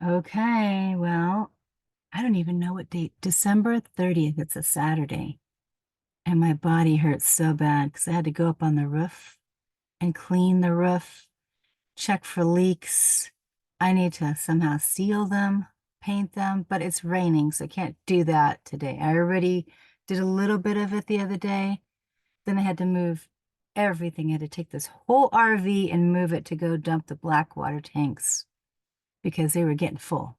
Okay, well, I don't even know what date. December 30th, it's a Saturday. And my body hurts so bad because I had to go up on the roof and clean the roof, check for leaks. I need to somehow seal them, paint them, but it's raining, so I can't do that today. I already did a little bit of it the other day. Then I had to move everything. I had to take this whole RV and move it to go dump the black water tanks because they were getting full.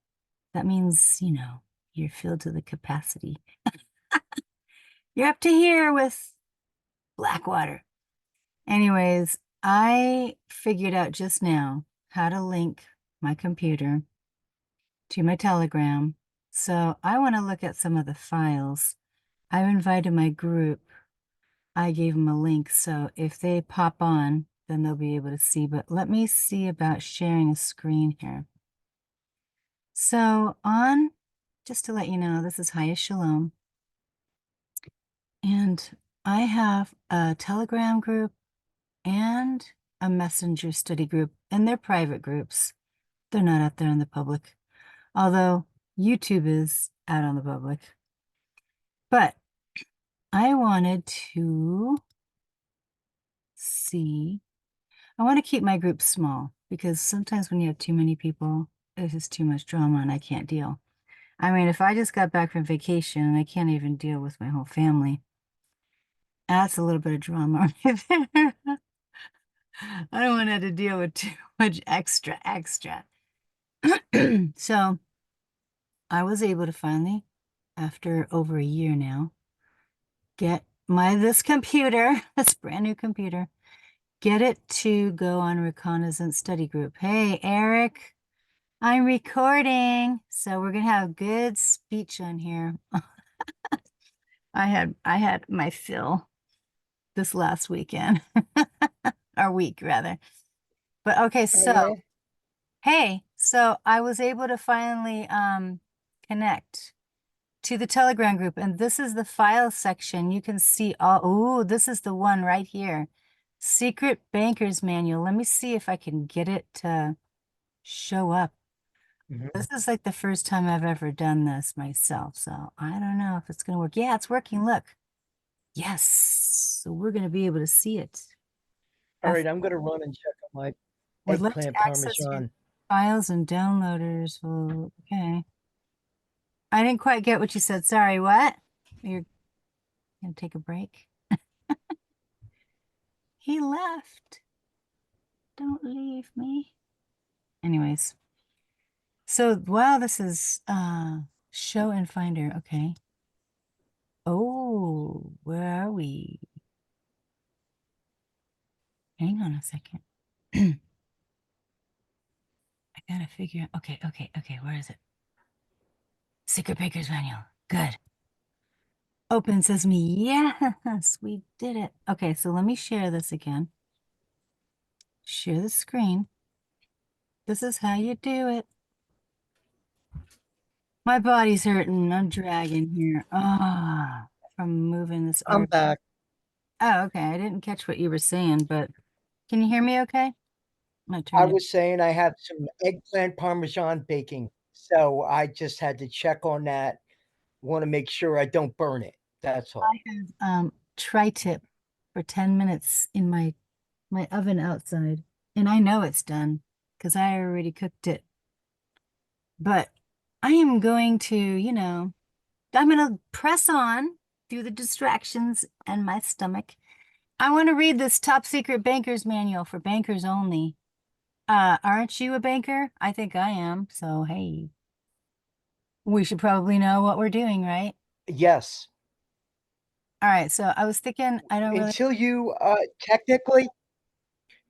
That means, you're filled to the capacity. You're up to here with black water. Anyways, I figured out just now how to link my computer to my Telegram. So I want to look at some of the files. I've invited my group. I gave them a link. So if they pop on, then they'll be able to see. But let me see about sharing a screen here. So just to let you know, this is Hiya Shalom. And I have a Telegram group and a Messenger study group, and they're private groups. They're not out there in the public, although YouTube is out on the public. But I wanted to see, I want to keep my group small because sometimes when you have too many people, there's just too much drama and I can't deal. I mean, if I just got back from vacation and I can't even deal with my whole family, that's a little bit of drama right there. I don't want to have to deal with too much extra. So I was able to finally, after over a year now, get this computer, this brand new computer, get it to go on Reconnaissance study group. Hey, Eric, I'm recording. So we're gonna have good speech on here. I had my fill this last weekend, or week rather. But okay, Oh, so yeah. hey, so I was able to finally connect to the Telegram group, and this is the file section. You can see all, oh, this is the one right here. Secret Banker's Manual. Let me see if I can get it to show up. Mhm. This is like the first time I've ever done this myself, so I don't know if it's gonna work. Yeah, it's working. Look. Yes. So we're gonna be able to see it. All right, I'm gonna run and check on my Would like to eggplant access your parmesan. files and downloaders. Well, okay. I didn't quite get what you said. Sorry, what? You're gonna take a break? He left. Don't leave me. Anyways, so wow, this is show and finder. Okay. Oh, where are we? Hang on a second. I gotta figure out. Okay. Where is it? Secret Baker's Manual. Good. Open Sesame. Yes, we did it. Okay, so let me share this again. Share the screen. This is how you do it. My body's hurting. I'm dragging here. Ah, from moving this I'm RV. back. Oh, okay. I didn't catch what you were saying, but can you hear me okay? I'm gonna I turn it. was saying I have some eggplant parmesan baking, so I just had to check on that. Want to make sure I don't burn it. That's I all. have tri-tip for 10 minutes in my oven outside, and I know it's done because I already cooked it. But I am going to, I'm going to press on through the distractions and my stomach. I want to read this top secret banker's manual for bankers only. Aren't you a banker? I think I am. So, hey, we should probably know what we're doing, right? Yes. All right. So I was thinking, I don't really. Until you technically,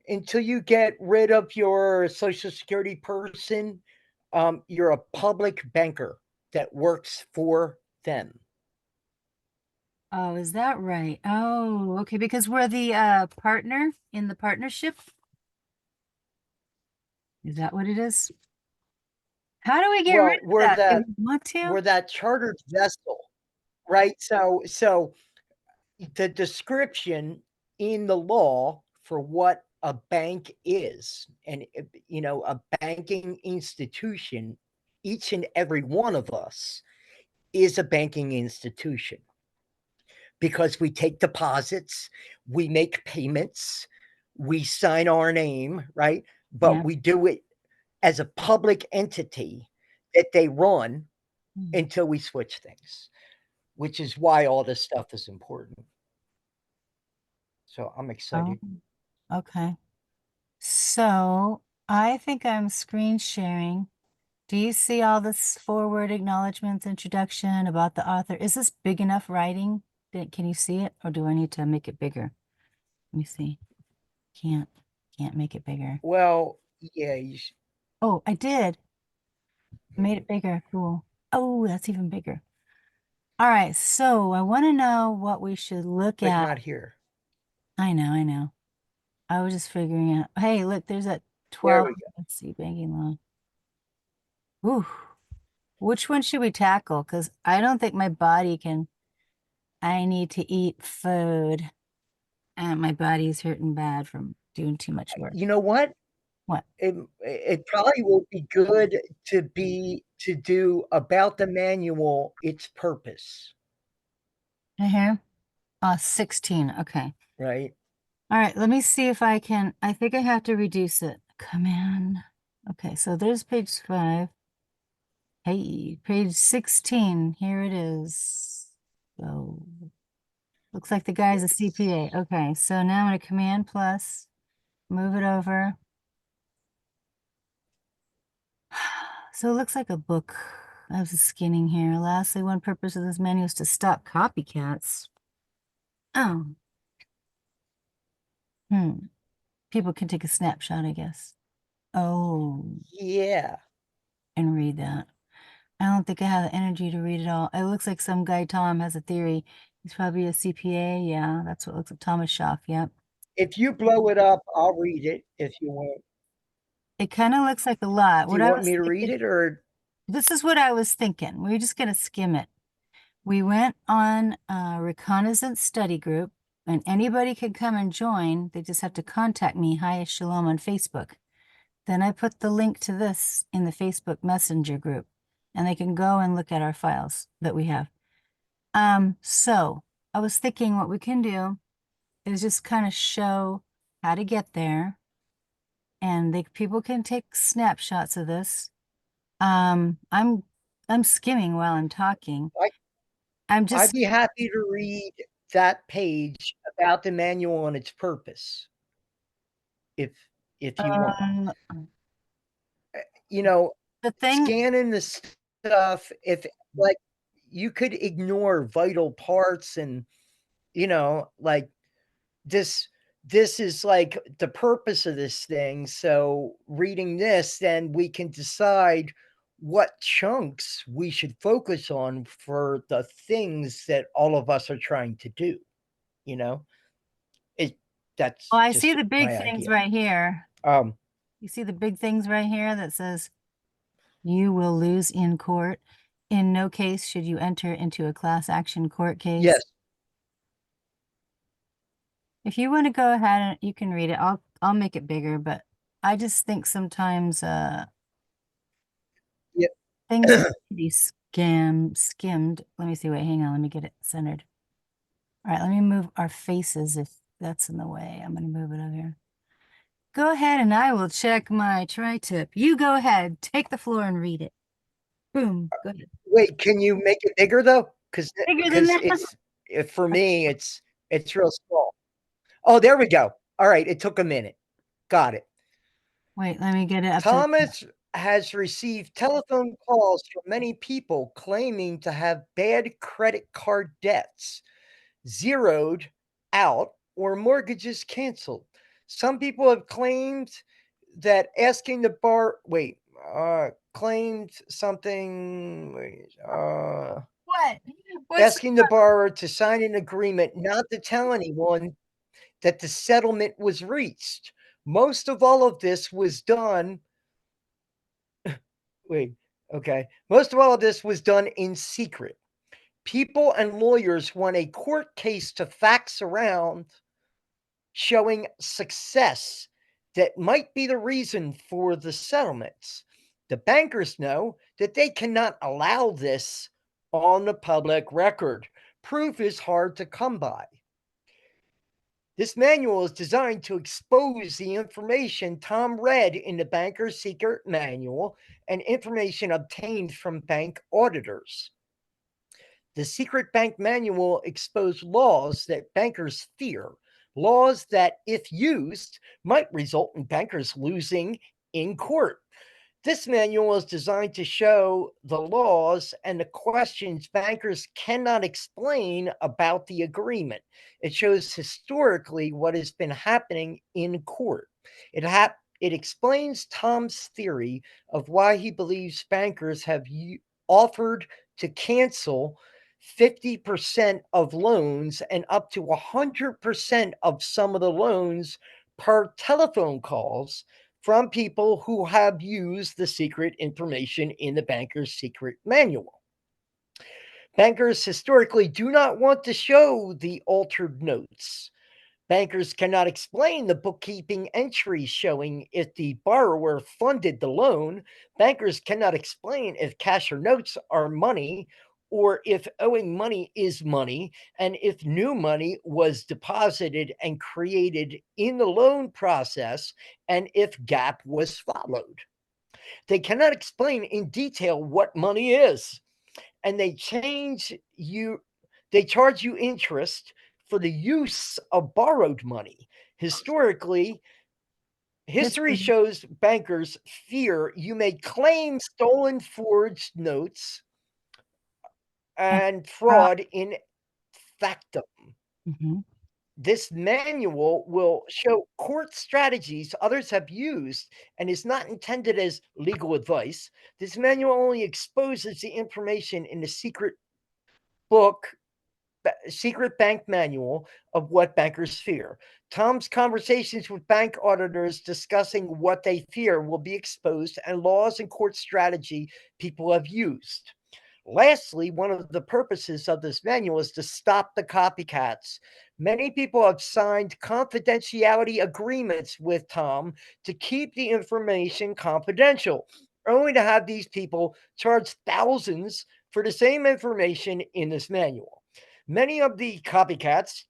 until you get rid of your social security person, you're a public banker that works for them. Oh, is that right? Oh, okay. Because we're the partner in the partnership. Is that what it is? How do we get rid Well, of that? Do we want to? we're that chartered vessel, right? So the description in the law for what a bank is, and a banking institution, each and every one of us is a banking institution because we take deposits, we make payments, we sign our name, right? But Yeah. we do it as a public entity that they run Mm. until we switch things, which is why all this stuff is important. So I'm Oh, excited. okay. So I think I'm screen sharing. Do you see all this forward acknowledgments, introduction about the author? Is this big enough writing? Can you see it, or do I need to make it bigger? Let me see. Can't, can't make it bigger. Well, yeah, Oh, I did. I made it bigger. Cool. Oh, that's even bigger. All right. So I want to know what we should look but at. not here. I know, I know. I was just figuring out. Hey, look, there's that There 12. we go. Let's see, banking loan. Ooh, which one should we tackle? Because I don't think my body can. I need to eat food, and my body's hurting bad from doing too much work. You know what? What? It probably will be good to do about the manual its purpose, Here? 16. Okay. right? All right, let me see if I can. I think I have to reduce it. Command. Okay, so there's page 5. Hey, page 16. Here it is. So looks like the guy's a CPA. Okay, so now I'm going to Command plus, move it over. So it looks like a book. I have the skinning here. Lastly, one purpose of this menu is to stop copycats. Oh, people can take a snapshot, I guess. Oh, Yeah. and read that. I don't think I have the energy to read it all. It looks like some guy, Tom, has a theory. He's probably a CPA. Yeah, that's what it looks like. Thomas Schaff. Yep. If you blow it up, I'll read it if you want. It kind of looks like a lot. Do What you I want was me to read thinking, it or this is what I was thinking. We're just going to skim it. We went on a Reconnaissance study group, and anybody could come and join. They just have to contact me, Hi Shalom, on Facebook. Then I put the link to this in the Facebook Messenger group, and they can go and look at our files that we have. So I was thinking what we can do is just kind of show how to get there, and people can take snapshots of this. Um, I'm I'm skimming while I'm talking. I I'm I'd just be happy to read that page about the manual and its purpose if you want. um You know, the thing. scanning the stuff, if like you could ignore vital parts and like this this is like the purpose of this thing. So reading this, then we can decide what chunks we should focus on for the things that all of us are trying to do, you know? It Oh, that's I see just the big my things idea. right here. Um, You see the big things right here that says you will lose in court. In no case should you enter into a class action court yes. case. If you want to go ahead and you can read it, I'll make it bigger, but I just think sometimes Yeah. things need to be skimmed. Let me see, wait, hang on, let me get it centered. All right, let me move our faces if that's in the way. I'm gonna move it over here. Go ahead and I will check my tri-tip. You go ahead, take the floor and read it. Boom, go ahead. Wait, can you make it bigger though? Because Bigger than because that. for me it's real small. Oh, there we go. All right, it took a minute. Got it. Wait, let me get it up to the. Thomas has received telephone calls from many people claiming to have bad credit card debts, zeroed out, or mortgages canceled. Some people have claimed that asking the bar wait, claimed something What? What's asking the borrower to sign an agreement not to tell anyone that the settlement was reached. Most of all of this was done wait, okay. Most of all of this was done in secret. People and lawyers want a court case to fax around showing success that might be the reason for the settlements. The bankers know that they cannot allow this on the public record. Proof is hard to come by. This manual is designed to expose the information Tom read in the banker's secret manual and information obtained from bank auditors. The secret bank manual exposed laws that bankers fear, laws that, if used, might result in bankers losing in court. This manual is designed to show the laws and the questions bankers cannot explain about the agreement. It shows historically what has been happening in court. It explains Tom's theory of why he believes bankers have offered to cancel 50% of loans and up to 100% of some of the loans per telephone calls from people who have used the secret information in the banker's secret manual. Bankers historically do not want to show the altered notes. Bankers cannot explain the bookkeeping entries showing if the borrower funded the loan. Bankers cannot explain if cash or notes are money or if owing money is money and if new money was deposited and created in the loan process and if GAAP was followed. They cannot explain in detail what money is, and they charge you interest for the use of borrowed money. Historically, history shows bankers fear you may claim stolen, forged notes and fraud in factum. Mhm. This manual will show court strategies others have used and is not intended as legal advice. This manual only exposes the information in the book secret bank manual of what bankers fear. Tom's conversations with bank auditors discussing what they fear will be exposed and laws and court strategy people have used. Lastly, one of the purposes of this manual is to stop the copycats. Many people have signed confidentiality agreements with Tom to keep the information confidential, only to have these people charge thousands for the same information in this manual. Many of the copycats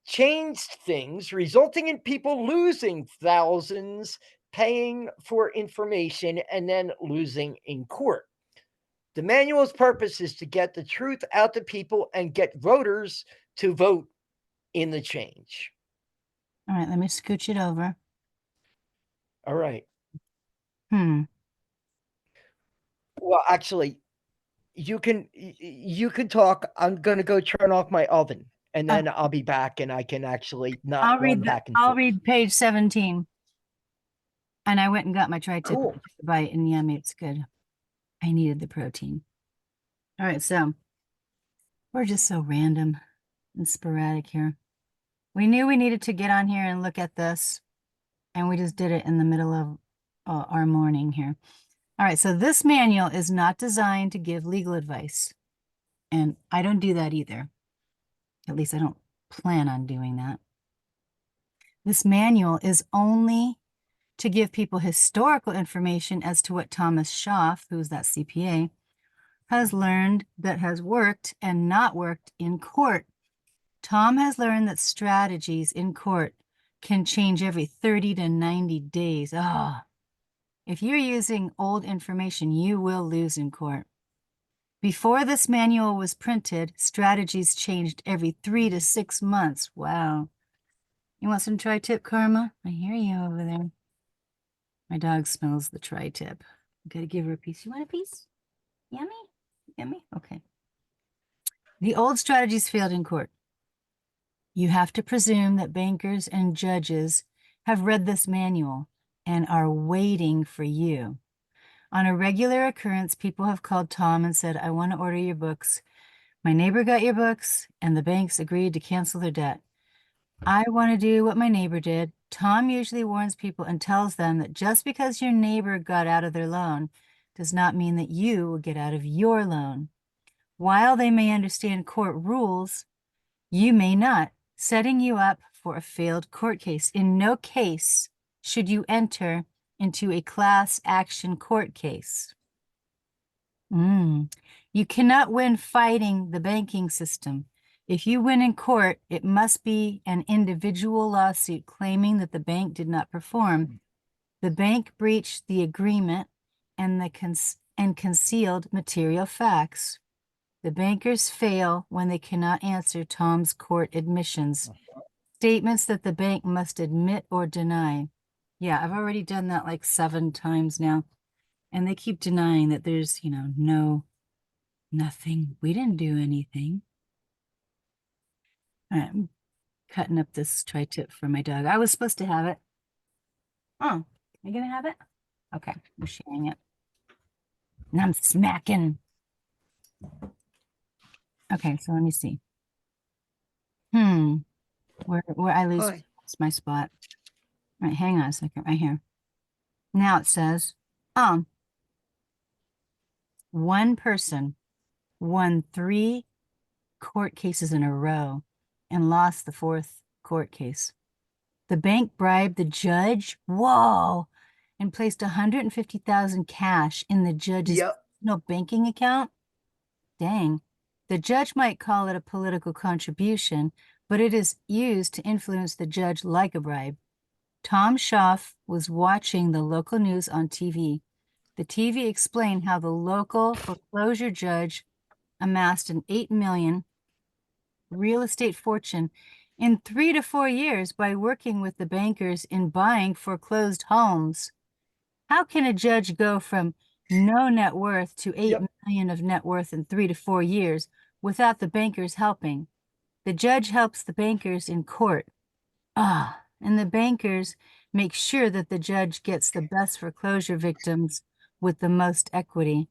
changed things, resulting in people losing thousands, paying for information, and then losing in court. The manual's purpose is to get the truth out to people and get voters to vote in the change. All right, let me scooch it over. All right. Hmm. Well, actually, you can talk. I'm going to go turn off my oven and then I'll be back and I can actually not run back and I'll forth. read page 17. And I went and got my tri-tip Cool. bite, and yummy, it's good. I needed the protein. All right, so we're just so random and sporadic here. We knew we needed to get on here and look at this, and we just did it in the middle of our morning here. All right, so this manual is not designed to give legal advice, and I don't do that either. At least I don't plan on doing that. This manual is only to give people historical information as to what Thomas Schaff, who's that CPA, has learned that has worked and not worked in court. Tom has learned that strategies in court can change every 30 to 90 days. If you're using old information, you will lose in court. Before this manual was printed, strategies changed every 3 to 6 months. Wow. You want some tri-tip, Karma? I hear you over there. My dog smells the tri-tip. Gotta give her a piece. You want a piece? Yummy? Yummy? Okay. The old strategies failed in court. You have to presume that bankers and judges have read this manual and are waiting for you. On a regular occurrence, people have called Tom and said, I want to order your books. My neighbor got your books, and the banks agreed to cancel their debt. I want to do what my neighbor did. Tom usually warns people and tells them that just because your neighbor got out of their loan does not mean that you will get out of your loan. While they may understand court rules, you may not, setting you up for a failed court case. In no case should you enter into a class action court case. You cannot win fighting the banking system. If you win in court, it must be an individual lawsuit claiming that the bank did not perform. The bank breached the agreement and concealed material facts. The bankers fail when they cannot answer Tom's court admissions. Statements that the bank must admit or deny. Yeah, I've already done that like 7 times now. And they keep denying that there's, nothing. We didn't do anything. All right, I'm cutting up this tri-tip for my dog. I was supposed to have it. Oh, you gonna have it? Okay, I'm sharing it. And I'm smacking. Okay, so let me see. Where I lose my spot. All right, hang on a second, right here. Now it says, one person won 3 court cases in a row and lost the 4th court case. The bank bribed the judge, whoa, and placed $150,000 cash in the judge's personal banking account. Dang. The judge might call it a political contribution, but it is used to influence the judge like a bribe. Tom Schaff was watching the local news on TV. The TV explained how the local foreclosure judge amassed an $8 million real estate fortune in 3 to 4 years by working with the bankers in buying foreclosed homes. How can a judge go from no net worth to 8 million of net worth in 3 to 4 years without the bankers helping? The judge helps the bankers in court. And the bankers make sure that the judge gets the best foreclosure victims with the most equity.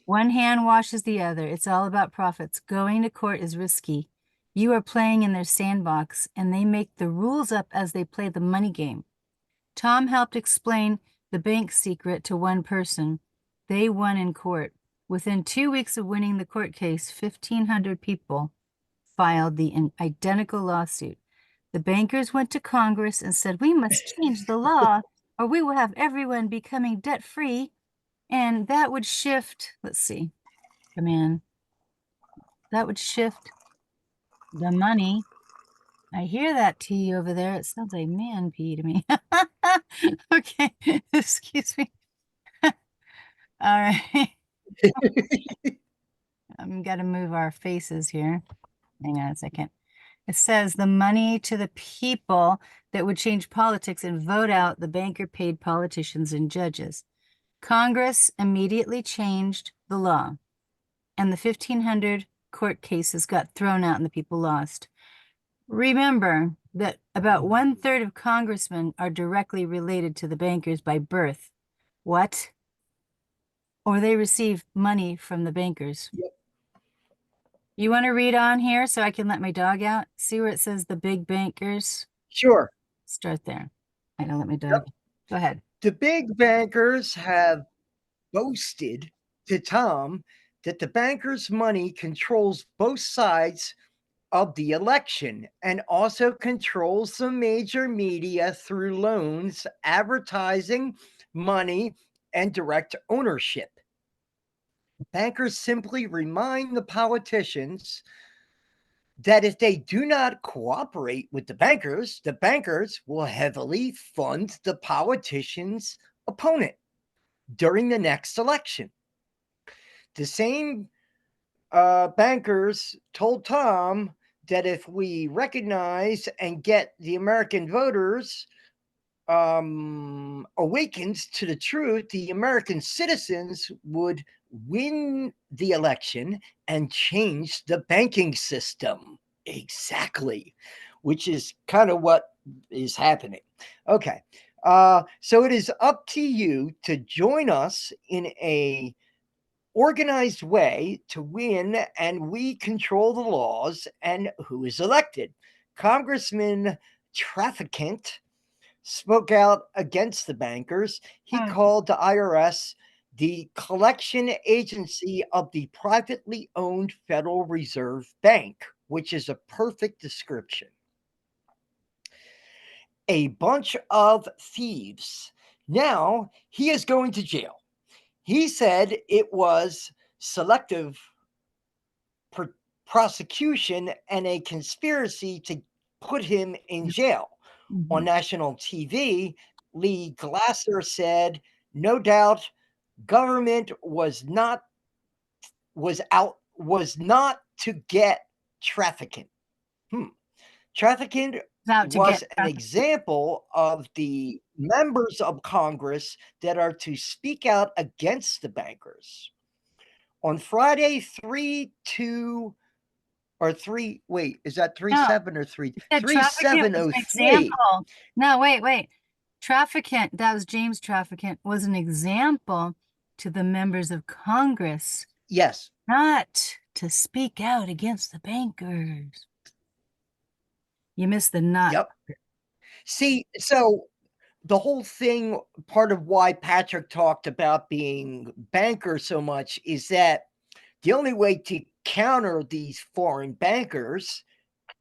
One hand washes the other. It's all about profits. Going to court is risky. You are playing in their sandbox, and they make the rules up as they play the money game. Tom helped explain the bank secret to one person. They won in court. Within 2 weeks of winning the court case, 1,500 people filed the identical lawsuit. The bankers went to Congress and said, we must change the law or we will have everyone becoming debt-free. And that would shift, let's see, come in. That would shift the money. I hear that T over there. It sounds like man pee to me. Okay, excuse me. All right. I'm got to move our faces here. Hang on a second. It says the money to the people that would change politics and vote out the banker-paid politicians and judges. Congress immediately changed the law, and the 1,500 court cases got thrown out and the people lost. Remember that about 1/3 of congressmen are directly related to the bankers by birth. What? Or they receive money from the bankers. You want to read on here so I can let my dog out? See where it says the big bankers? Sure. Start there. I gotta let my dog. Go ahead. The big bankers have boasted to Tom that the bankers' money controls both sides of the election and also controls the major media through loans, advertising, money, and direct ownership. Bankers simply remind the politicians that if they do not cooperate with the bankers will heavily fund the politician's opponent during the next election. The same bankers told Tom that if we recognize and get the American voters awakened to the truth, the American citizens would win the election and change the banking system. Exactly, which is kind of what is happening. Okay, so it is up to you to join us in a organized way to win, and we control the laws and who is elected. Congressman Trafficant spoke out against the bankers. He called the IRS the collection agency of the privately owned Federal Reserve Bank, which is a perfect description. a bunch of thieves. Now he is going to jail. He said it was selective prosecution and a conspiracy to put him in jail. On Mhm. national TV, Lee Glasser said, no doubt government was not to get trafficking. Trafficking Out to get was an example of the members of Congress that are to speak out against the bankers. On Friday, 3-2 or 3, wait, is that 3-7 or 3? That Trafficant was an 3703. example. No, wait. Trafficant, that was James Trafficant, was an example to the members of Congress Yes. not to speak out against the bankers. You missed the not. Yep. See, so the whole thing, part of why Patrick talked about being banker so much is that the only way to counter these foreign bankers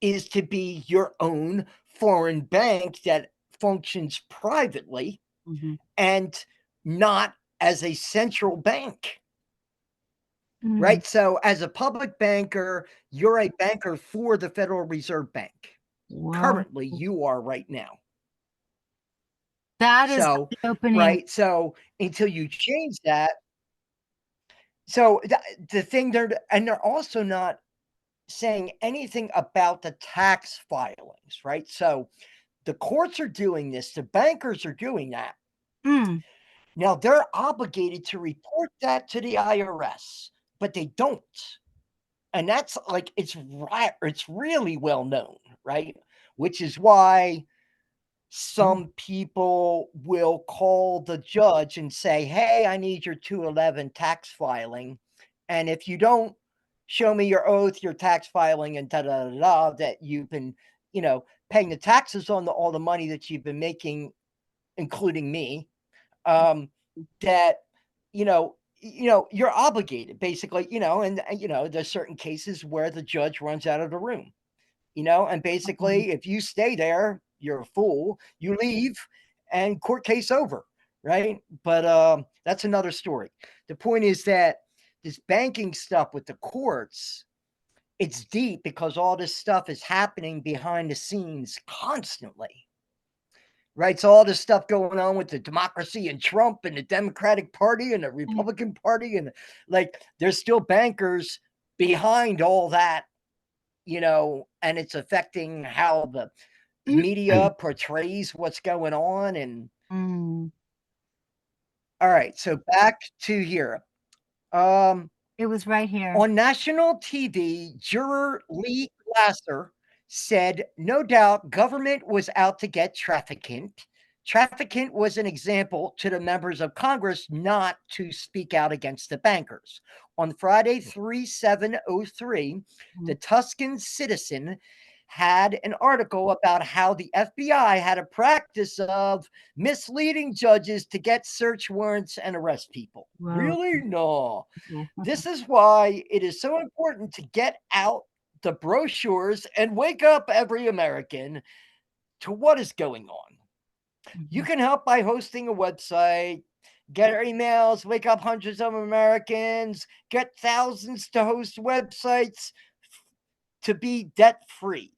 is to be your own foreign bank that functions privately Mhm. and not as a central bank. Mm. Right? So, as a public banker, you're a banker for the Federal Reserve Bank. Well, Currently, you are right now. that is So, the opening. right? So, until you change that, so the thing they're also not saying anything about the tax filings, right? So, the courts are doing this, the bankers are doing that. Mm. Now they're obligated to report that to the IRS, but they don't. And that's like it's really well known, right? Which is why some people will call the judge and say, "Hey, I need your 211 tax filing. And if you don't show me your oath, your tax filing, and da da da da, that you've been, paying the taxes on all the money that you've been making, including me, that you're obligated basically, and there's certain cases where the judge runs out of the room, and basically if you stay there, you're a fool, you leave, and court case over, right? But that's another story. The point is that this banking stuff with the courts, it's deep because all this stuff is happening behind the scenes constantly, right? So all this stuff going on with the democracy and Trump and the Democratic Party and the Republican Party, and like there's still bankers behind all that, and it's affecting how the media portrays what's going on. And Mm. all right, so back to here. Um, It was right here. On national TV, juror Lee Glasser said, no doubt government was out to get trafficant. Trafficant was an example to the members of Congress not to speak out against the bankers. On Friday, 3703, the Tuscan Citizen had an article about how the FBI had a practice of misleading judges to get search warrants and arrest people. Whoa. Really? No. This is why it is so important to get out the brochures and wake up every American to what is going on. You can help by hosting a website, get our emails, wake up hundreds of Americans, get thousands to host websites to be debt free.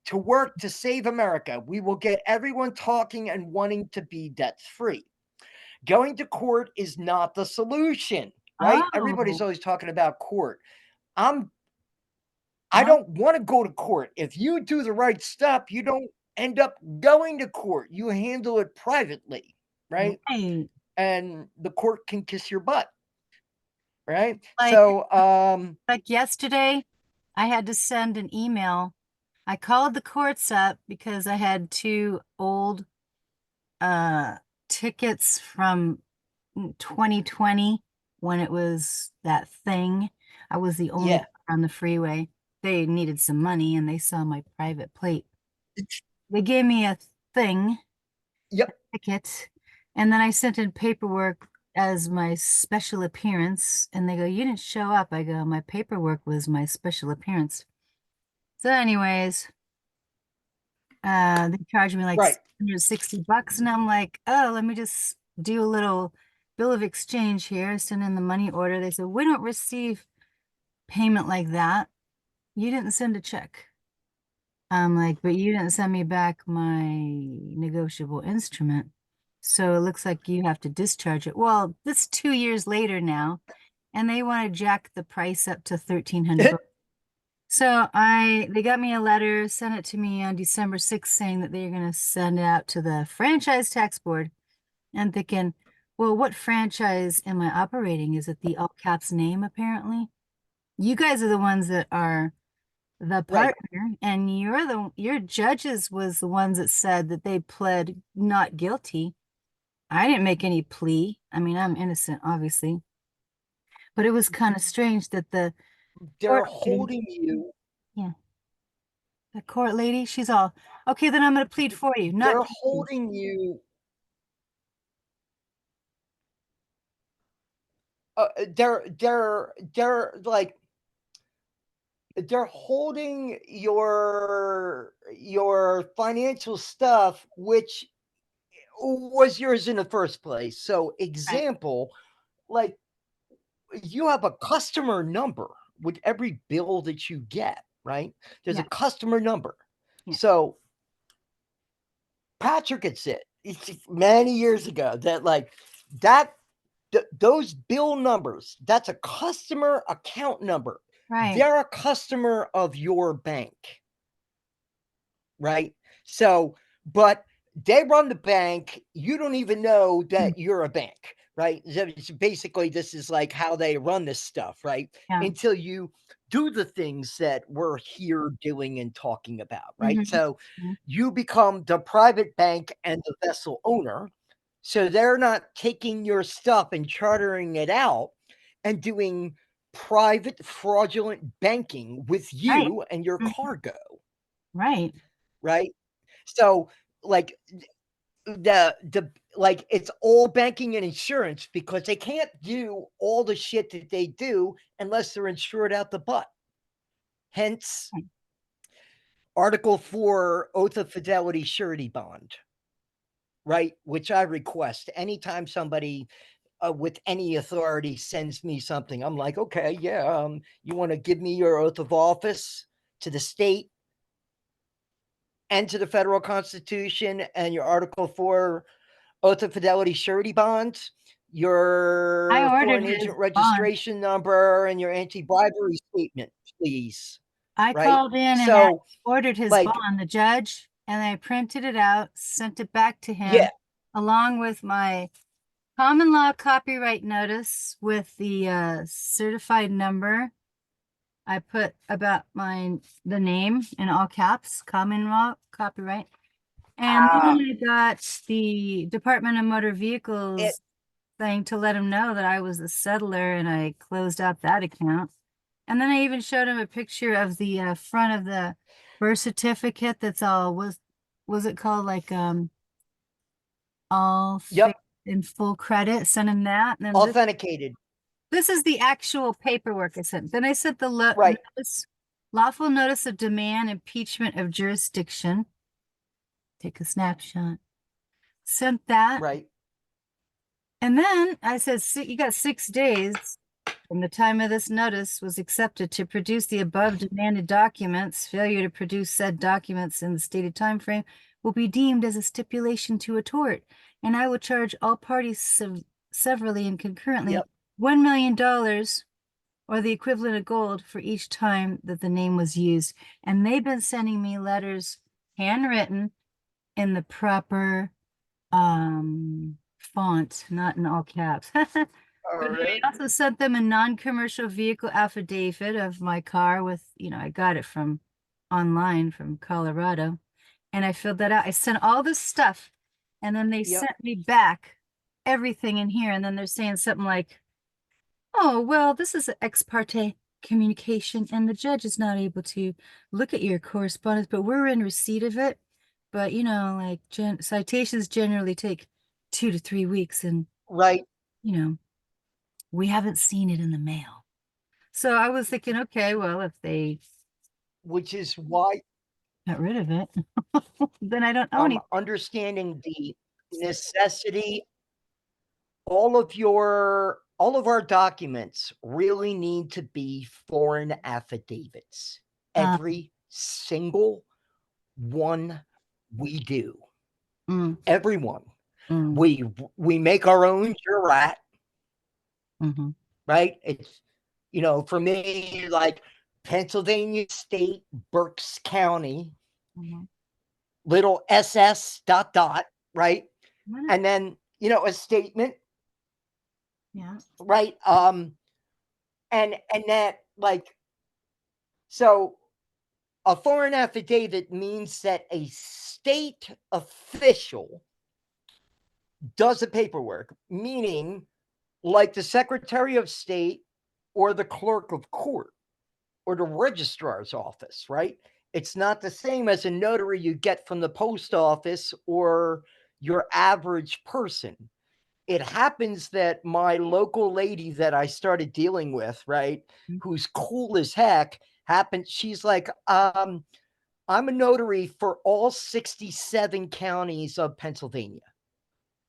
To work to save America. We will get everyone talking and wanting to be debt free. Going to court is not the solution, right? Everybody's Oh, always talking about court. I oh, don't want to go to court. If you do the right stuff, you don't end up going to court. You handle it privately, right? right. And the court can kiss your butt, right? Like, So, like yesterday, I had to send an email. I called the courts up because I had two old uh tickets from 2020 when it was that thing. I was the only yeah. car on the freeway. They needed some money and they saw my private plate. They gave me a thing, Yep. ticket, and then I sent in paperwork as my special appearance. And they go, "You didn't show up." I go, "My paperwork was my special appearance." So, anyways, They charged me like Right. $660, and I'm like, oh, let me just do a little bill of exchange here, send in the money order. They said, we don't receive payment like that. You didn't send a check. I'm like, but you didn't send me back my negotiable instrument. So it looks like you have to discharge it. Well, this 2 years later now, and they want to jack the price up to 1,300 bucks. So they got me a letter, sent it to me on December 6th saying that they're going to send it out to the franchise tax board. And thinking, well, what franchise am I operating? Is it the all caps name apparently? You guys are the ones that are the Right. partner, and your judges was the ones that said that they pled not guilty. I didn't make any plea. I mean, I'm innocent, obviously, but it was kind of strange that the They're court lady, holding you. yeah, the court lady, she's all, okay, then I'm going to plead for you, not They're guilty. holding you. They're like they're holding your financial stuff, which was yours in the first place. So, Right. example, like you have a customer number with every bill that you get, right? There's a Yeah. customer number. Yeah. So Patrick had said many years ago that that those bill numbers, that's a customer account number. Right. They're a customer of your bank, right? So, but they run the bank. You don't even know Mm. that you're a bank, right? Basically, this is like how they run this stuff, right? Yeah. Until you do the things that we're here doing and talking about, right? Hmm. So you become the private bank and the vessel owner. So they're not taking your stuff and chartering it out and doing private fraudulent banking with Right. you and your Mhm. cargo, Right. right? So, like the like it's all banking and insurance because they can't do all the shit that they do unless they're insured out the butt. Hence, Right. Article 4 oath of fidelity surety bond, right? Which I request anytime somebody with any authority sends me something. I'm like, okay, yeah, you want to give me your oath of office to the state and to the federal constitution and your Article 4 oath of fidelity surety bonds, I your ordered foreign his agent bond. registration number, and your anti-bribery statement, please. I Right? called in and I So, ordered his like, bond, the judge, and I printed it out, sent it back to yeah, him, along with my common law copyright notice with the certified number. I put about the name in all caps, common law copyright. And then ah, I got the Department of Motor it, Vehicles thing to let him know that I was the settler, and I closed out that account. And then I even showed him a picture of the front of the birth certificate that's all was it called like all yep, fixed in full credit, sent him that. And then authenticated. this is the actual paperwork I sent. Then I sent the Right, lawful notice of demand, impeachment of jurisdiction. Take a snapshot. Sent that. right. And then I said, You got 6 days from the time of this notice was accepted to produce the above demanded documents. Failure to produce said documents in the stated time frame will be deemed as a stipulation to a tort, and I will charge all parties severally and concurrently Yep. $1 million or the equivalent of gold for each time that the name was used. And they've been sending me letters handwritten in the proper font, not in all caps. Oh, But really? I also sent them a non-commercial vehicle affidavit of my car with, I got it from online from Colorado, and I filled that out. I sent all this stuff, and then they Yep. sent me back everything in here, and then they're saying something like, oh, well, this is an ex parte communication, and the judge is not able to look at your correspondence, but we're in receipt of it. But, like citations generally take 2 to 3 weeks, and, Right. you know, we haven't seen it in the mail. So I was thinking, okay, well, if they, Which is why got rid of it. Then I don't owe anything. Understanding the necessity, all of our documents really need to be foreign affidavits. Uh, Every single one we do. mm, Everyone. mm, We make our own jurat, mm-hmm, right? It's, for me, like Pennsylvania State, Berks County, mm-hmm. little SS dot dot, right? What? And then, a statement, Yeah. right? And that, like, so a foreign affidavit means that a state official does the paperwork, meaning like the Secretary of State or the clerk of court or the registrar's office, right? It's not the same as a notary you get from the post office or your average person. It happens that my local lady that I started dealing with, right, who's cool as heck, she's like, I'm a notary for all 67 counties of Pennsylvania.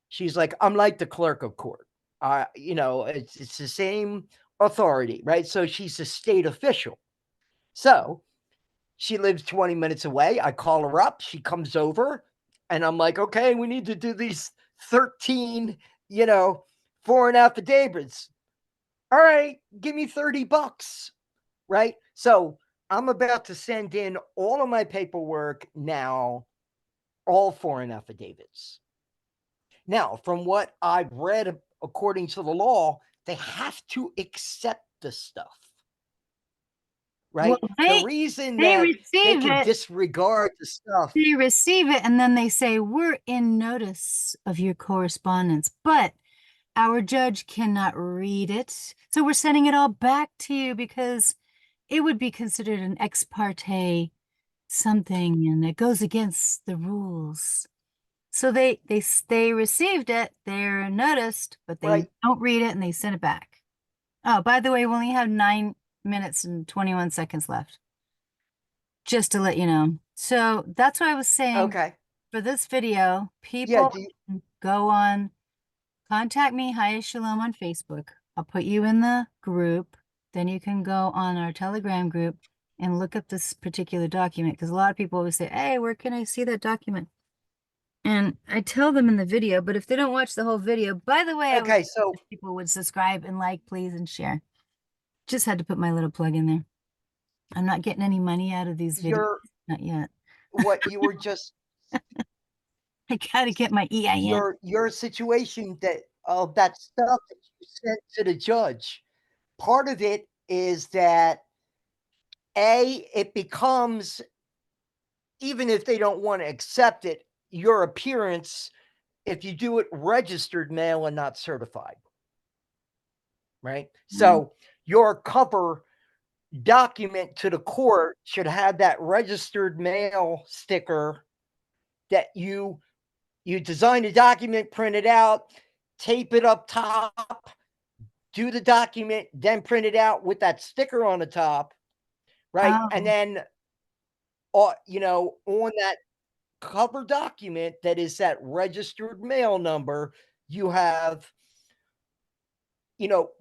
She's like, I'm like the clerk of court. It's the same authority, right? So she's a state official. So she lives 20 minutes away. I call her up. She comes over, and I'm like, okay, we need to do these 13, foreign affidavits. All right, give me $30, right? So I'm about to send in all of my paperwork now, all foreign affidavits. Now, from what I've read, according to the law, they have to accept the stuff, Well, right? The reason they that they receive can it. disregard the stuff, They receive it, and then they say, "We're in notice of your correspondence, but our judge cannot read it. So we're sending it all back to you because it would be considered an ex parte something, and it goes against the rules." So they received it, they're noticed, but they right? don't read it and they send it back. Oh, by the way, we only have 9 minutes and 21 seconds left, just to let you know. So that's what I was saying Okay. for this video. Yeah. People can go on, contact me, Hiya Shalom on Facebook. I'll put you in the group. Then you can go on our Telegram group and look up this particular document because a lot of people always say, "Hey, where can I see that document?" And I tell them in the video, but if they don't watch the whole video, by the way, I would Okay. So if people would subscribe and like, please, and share. Just had to put my little plug in there. I'm not getting any money out of these videos. your Not yet. what you were just I gotta get my EIN. your situation, that of that stuff that you sent to the judge. Part of it is that it becomes, even if they don't want to accept it, your appearance, if you do it registered mail and not certified, right? Mm. So your cover document to the court should have that registered mail sticker that you design a document, print it out, tape it up top, do the document, then print it out with that sticker on the top, right? And Oh, then, on that cover document that is that registered mail number, you have,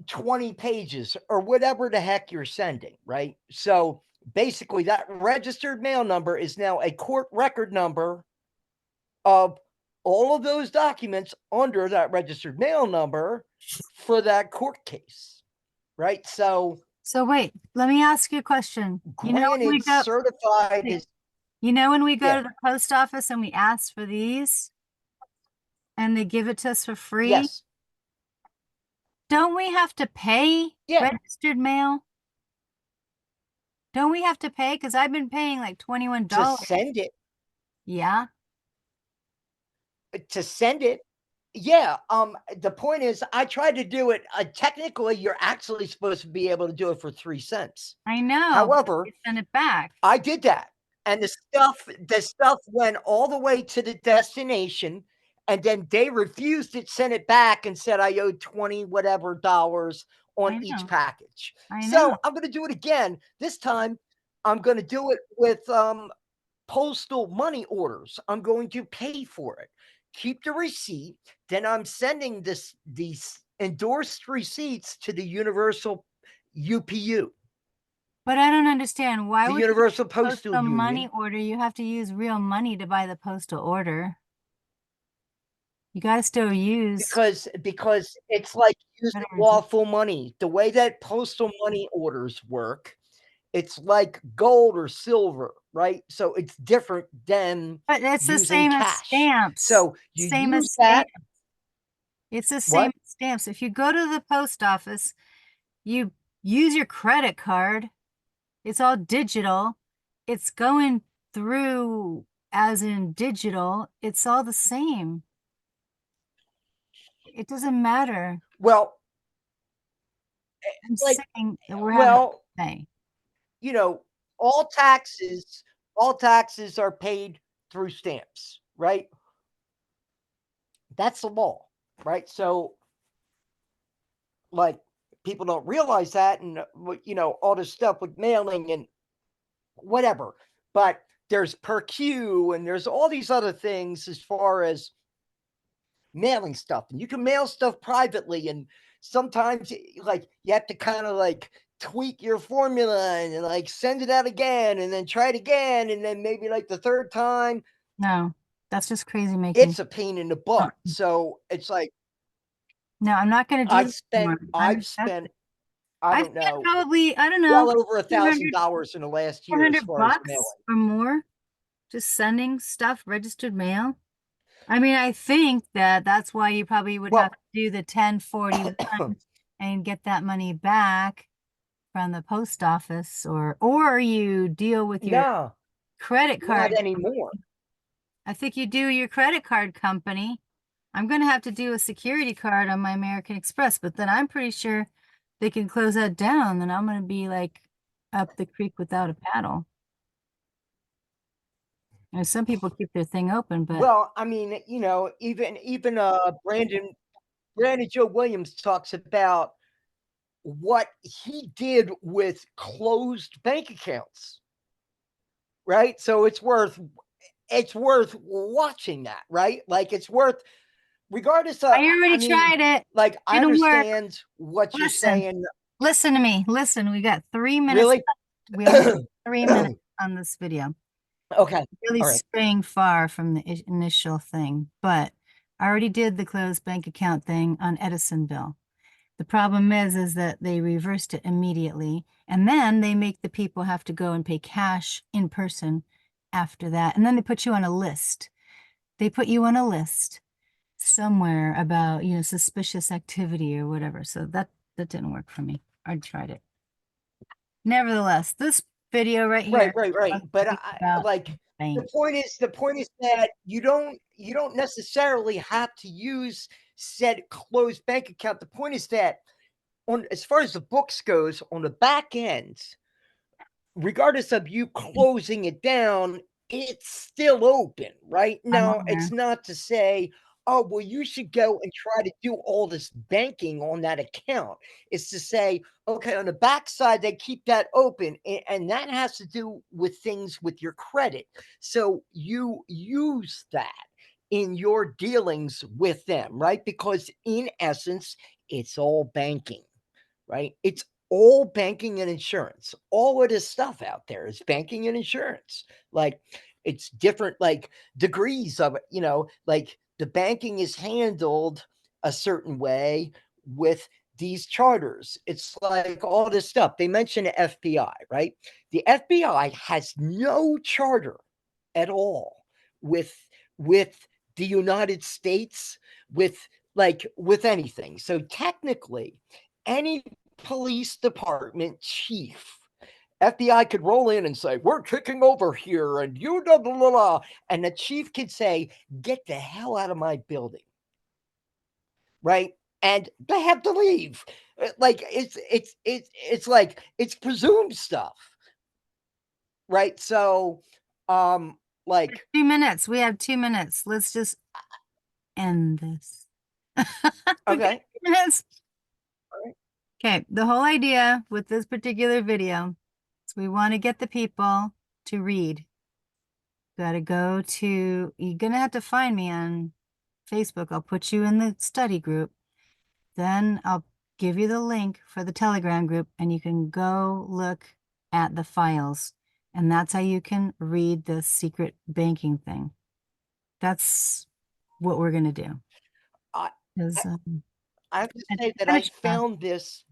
20 pages or whatever the heck you're sending, right? So basically, that registered mail number is now a court record number of all of those documents under that registered mail number for that court case, right? So, so wait, let me ask you a question. granted, certified is, When we go yeah, to the post office and we ask for these and they give it to us for free, yes, don't we have to pay yeah, registered mail? Don't we have to pay? Because I've been paying like to $21. send it, Yeah, to send it. Yeah, the point is, I tried to do it. Technically, you're actually supposed to be able to do it for 3 cents. I know, but However, they send it back. I did that, and the stuff went all the way to the destination, and then they refused it, sent it back, and said I owed 20 whatever dollars on I each know, package. I So know. I'm going to do it again. This time, I'm going to do it with postal money orders. I'm going to pay for it. Keep the receipt. Then I'm sending these endorsed receipts to the Universal UPU, But I don't understand. Why the would you Universal post Postal a money Union, order? You have to use real money to buy the postal order. You got to still use because it's like using whatever. lawful money. The way that postal money orders work, it's like gold or silver, right? So it's different than But it's the using same as cash. stamps. So you Same as use that. stamps. It's the same What? as stamps. If you go to the post office, you use your credit card. It's all digital. It's going through as in digital. It's all the same. It doesn't matter. Well, I'm like, saying that we're having well, a day. you know, all taxes are paid through stamps, right? That's the law, right? So, like, people don't realize that, and all this stuff with mailing and whatever. But there's per queue, and there's all these other things as far as mailing stuff, and you can mail stuff privately, and sometimes like you have to kind of like tweak your formula and like send it out again and then try it again, and then maybe like the third time No, that's just crazy making. it's a pain in the butt. So it's like No, I'm not going to do i've this spent anymore. i've spent I I've don't spent know, probably, I don't know, well over a thousand 200, dollars in the last year as 400 far as bucks mailing. or more just sending stuff, registered mail. I mean, I think that that's why you probably would have Well, to do the 1041 and get that money back from the post office, or you deal with your no, credit not card. anymore. I think you do your credit card company. I'm going to have to do a security card on my American Express, but then I'm pretty sure they can close that down. Then I'm going to be like up the creek without a paddle. And some people keep their thing open, but Well, I mean, even Brandon Joe Williams talks about what he did with closed bank accounts, right? So it's worth watching that, right? Like it's worth, regardless of, I I already mean, tried it. like I Didn't work. understand what you're Listen, saying. listen to me. Listen, we got 3 minutes Really? left. We only have 3 minutes on this video. Okay. Really All right. straying far from the initial thing, but I already did the closed bank account thing on Edisonville. The problem is that they reversed it immediately, and then they make the people have to go and pay cash in person after that, and then they put you on a list. They put you on a list somewhere about, suspicious activity or whatever. So that didn't work for me. I tried it. Nevertheless, this video right Right, here right, right. But is about like bank. the point is that you don't necessarily have to use said closed bank account. The point is that, on as far as the books goes, on the back end, regardless of you closing it down, it's still open, right? I'm Now, aware. it's not to say, oh, well, you should go and try to do all this banking on that account. It's to say, okay, on the backside, they keep that open, and that has to do with things with your credit. So you use that in your dealings with them, right? Because in essence, it's all banking, right? It's all banking and insurance. All of this stuff out there is banking and insurance. Like it's different, like degrees of it, like the banking is handled a certain way with these charters. It's like all this stuff. They mention the FBI, right? The FBI has no charter at all with with the United States, with anything. So technically, any police department chief, FBI could roll in and say, "We're kicking over here," and you blah blah blah, blah, and the chief could say, "Get the hell out of my building," right? And they have to leave. Like it's like it's presumed stuff, right? So, like 2 minutes. We have 2 minutes. Let's just end this. We got okay, 2 minutes. Okay, the whole idea with this particular video is we want to get the people to read. Gotta go to, you're gonna have to find me on Facebook. I'll put you in the study group. Then I'll give you the link for the Telegram group and you can go look at the files. And that's how you can read the secret banking thing. That's what we're gonna do. I 'Cause, I have to and say that I finish stuff. found this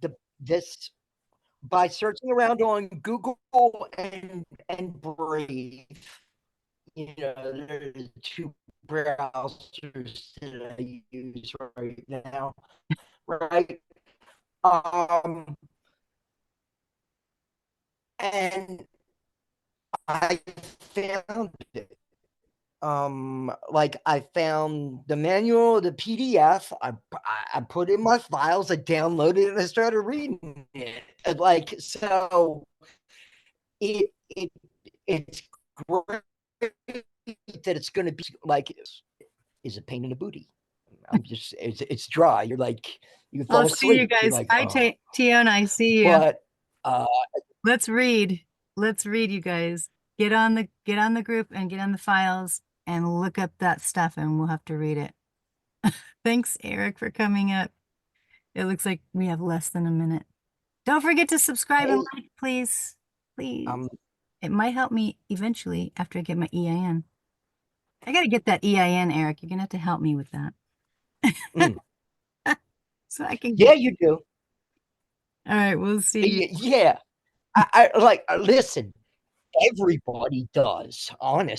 by searching around on Google and Brave. You know, there are two browsers that I use right now, right? Um, and I found it. Like I found the manual, the PDF. I put in my files, I downloaded it, and I started reading it. And like so, it it's great that it's going to be like is a pain in the booty. I'm just it's dry. You're like you I'll fall see you asleep. You're guys. like Hi, oh, Tiona. I see you. but uh, Let's read. Let's read, you guys. Get on the group and get on the files and look up that stuff and we'll have to read it. Thanks, Eric, for coming up. It looks like we have less than a minute. Don't forget to subscribe and hey, like, please. Please. um, It might help me eventually after I get my EIN. I gotta get that EIN, Eric. You're gonna have to help me with that. mm, So I can yeah, get. you do. All right, we'll see. Yeah, I like listen. Everybody does, honestly.